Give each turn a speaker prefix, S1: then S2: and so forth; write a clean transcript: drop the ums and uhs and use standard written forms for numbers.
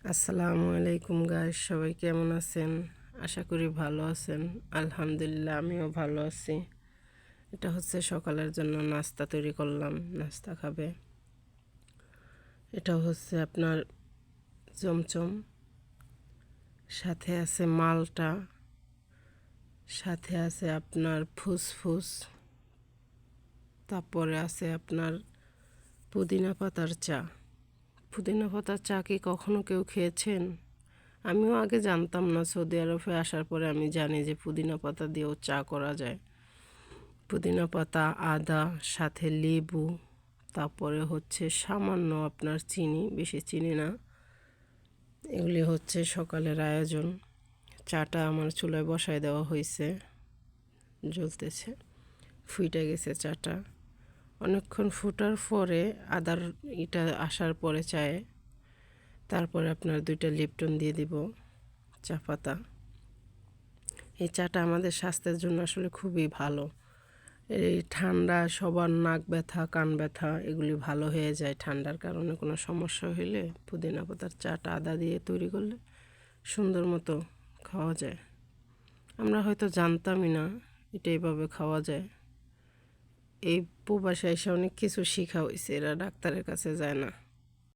S1: আসসালামু আলাইকুম গাইস, সবাই কেমন আছেন? আশা করি ভালো আছেন। আলহামদুলিল্লাহ, আমিও ভালো আছি। এটা হচ্ছে সকালের জন্য নাস্তা তৈরি করলাম, নাস্তা খাবে। এটা হচ্ছে আপনার চমচম, সাথে আছে মালটা, সাথে আছে আপনার ফুসফুস, তারপরে আছে আপনার পুদিনা পাতার চা। পুদিনা পাতার চা কি কখনো কেউ খেয়েছেন? আমিও আগে জানতাম না, সৌদি আরবে আসার পরে আমি জানি যে পুদিনা পাতা দিয়েও চা করা যায়। পুদিনা পাতা, আদা, সাথে লেবু, তারপরে হচ্ছে সামান্য আপনার চিনি, বেশি চিনি না। এগুলি হচ্ছে সকালের আয়োজন। চাটা আমার চুলায় বসায় দেওয়া হয়েছে, জ্বলতেছে, ফুটে গেছে চাটা। অনেকক্ষণ ফুটার পরে আদার এটা আসার পরে চায়ে তারপরে আপনার 2টা লিপটন দিয়ে দিব, চা পাতা। এই চাটা আমাদের স্বাস্থ্যের জন্য আসলে খুবই ভালো। এই ঠান্ডা, সবার নাক ব্যথা, কান ব্যথা এগুলি ভালো হয়ে যায়। ঠান্ডার কারণে কোনো সমস্যা হইলে পুদিনা পাতার চাটা আদা দিয়ে তৈরি করলে সুন্দর মতো খাওয়া যায়। আমরা হয়তো জানতামই না এটা এইভাবে খাওয়া যায়। এই প্রবাসে এসে অনেক কিছু শেখা হয়েছে, এরা ডাক্তারের কাছে যায় না।